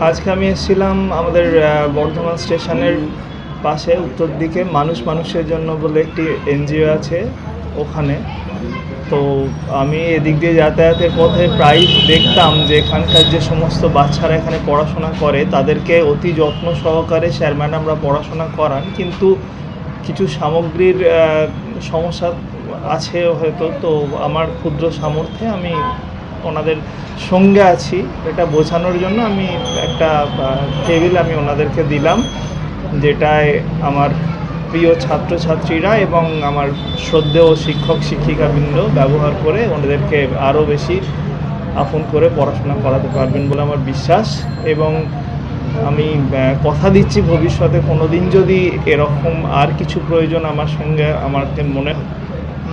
আজকে আমি এসেছিলাম আমাদের বর্ধমান স্টেশনের পাশে উত্তর দিকে মানুষের জন্য বলে একটি এনজিও আছে ওখানে। তো আমি এদিক দিয়ে যাতায়াতের পথে প্রায় দেখতাম যে এখানকার যে সমস্ত বাচ্চারা এখানে পড়াশোনা করে তাদেরকে অতি যত্ন সহকারে স্যার ম্যাডামরা পড়াশোনা করান, কিন্তু কিছু সামগ্রীর সমস্যা আছে হয়তো। তো আমার ক্ষুদ্র সামর্থ্যে আমি ওনাদের সঙ্গে আছি এটা বোঝানোর জন্য আমি একটা টেবিল আমি ওনাদেরকে দিলাম, যেটায় আমার প্রিয় ছাত্রছাত্রীরা এবং আমার শ্রদ্ধেয় শিক্ষক শিক্ষিকাবৃন্দ ব্যবহার করে ওনাদেরকে আরও বেশি আপন করে পড়াশোনা করাতে পারবেন বলে আমার বিশ্বাস। এবং আমি কথা দিচ্ছি ভবিষ্যতে কোনো দিন যদি এরকম আর কিছু প্রয়োজন আমার সঙ্গে আমাকে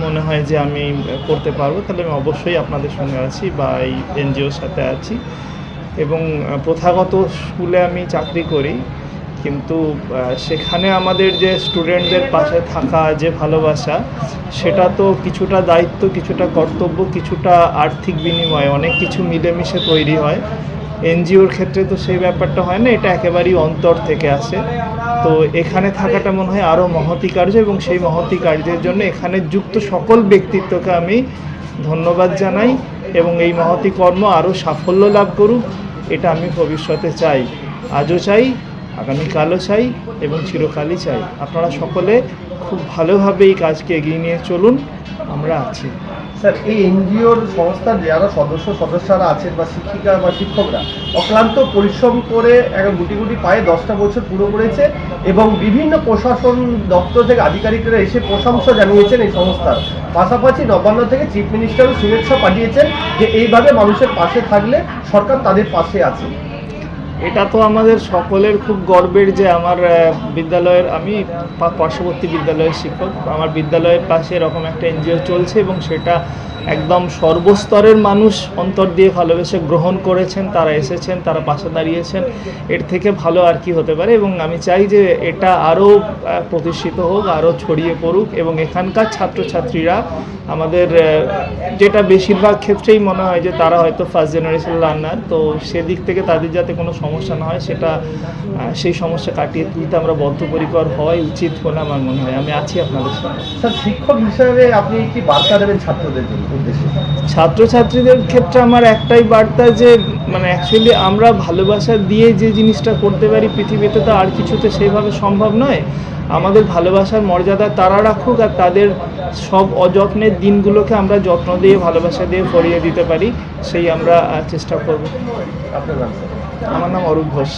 মনে হয় যে আমি করতে পারবো, তাহলে আমি অবশ্যই আপনাদের সঙ্গে আছি বা এই এনজিওর সাথে আছি। এবং প্রথাগত স্কুলে আমি চাকরি করি, কিন্তু সেখানে আমাদের যে স্টুডেন্টদের পাশে থাকা যে ভালোবাসা, সেটা তো কিছুটা দায়িত্ব, কিছুটা কর্তব্য, কিছুটা আর্থিক বিনিময়, অনেক কিছু মিলেমিশে তৈরি হয়। এনজিওর ক্ষেত্রে তো সেই ব্যাপারটা হয় না, এটা একেবারেই অন্তর থেকে আসে। তো এখানে থাকাটা মনে হয় আরও মহতী কার্য, এবং সেই মহতী কার্যের জন্য এখানে যুক্ত সকল ব্যক্তিত্বকে আমি ধন্যবাদ জানাই, এবং এই মহতী কর্ম আরও সাফল্য লাভ করুক এটা আমি ভবিষ্যতে চাই। আজও চাই, আগামীকালও চাই এবং চিরকালই চাই। আপনারা সকলে খুব ভালোভাবে এই কাজকে এগিয়ে নিয়ে চলুন, আমরা আছি। স্যার, এই এনজিওর সংস্থার যারা সদস্যরা আছেন বা শিক্ষিকা বা শিক্ষকরা অক্লান্ত পরিশ্রম করে একটা গুটি গুটি পায়ে 10টা বছর পুরো করেছে, এবং বিভিন্ন প্রশাসন দপ্তর থেকে আধিকারিকরা এসে প্রশংসা জানিয়েছেন এই সংস্থার। পাশাপাশি নবান্ন থেকে চিফ মিনিস্টারও শুভেচ্ছা পাঠিয়েছেন যে এইভাবে মানুষের পাশে থাকলে সরকার তাদের পাশে আছে। এটা তো আমাদের সকলের খুব গর্বের যে আমার বিদ্যালয়ের, আমি পার্শ্ববর্তী বিদ্যালয়ের শিক্ষক, আমার বিদ্যালয়ের পাশে এরকম একটা এনজিও চলছে এবং সেটা একদম সর্বস্তরের মানুষ অন্তর দিয়ে ভালোবেসে গ্রহণ করেছেন, তারা এসেছেন, তারা পাশে দাঁড়িয়েছেন। এর থেকে ভালো আর কি হতে পারে। এবং আমি চাই যে এটা আরও প্রতিষ্ঠিত হোক, আরও ছড়িয়ে পড়ুক, এবং এখানকার ছাত্রছাত্রীরা আমাদের যেটা বেশিরভাগ ক্ষেত্রেই মনে হয় যে তারা হয়তো ফার্স্ট জেনারেশন লার্নার, তো সেদিক থেকে তাদের যাতে কোনো সমস্যা না হয়, সেটা সেই সমস্যা কাটিয়ে তুলতে আমরা বদ্ধপরিকর হওয়াই উচিত বলে আমার মনে হয়। আমি আছি আপনাদের সঙ্গে। স্যার, শিক্ষক হিসেবে আপনি কি বার্তা দেবেন ছাত্রদের উদ্দেশ্যে? ছাত্রছাত্রীদের ক্ষেত্রে আমার একটাই বার্তা যে অ্যাকচুয়ালি আমরা ভালোবাসা দিয়ে যে জিনিসটা করতে পারি পৃথিবীতে, তো আর কিছুতে সেইভাবে সম্ভব নয়। আমাদের ভালোবাসার মর্যাদা তারা রাখুক, আর তাদের সব অযত্নের দিনগুলোকে আমরা যত্ন দিয়ে ভালোবাসা দিয়ে ভরিয়ে দিতে পারি, সেই আমরা চেষ্টা করব। আপনার নাম? আমার নাম অরূপ ঘোষ।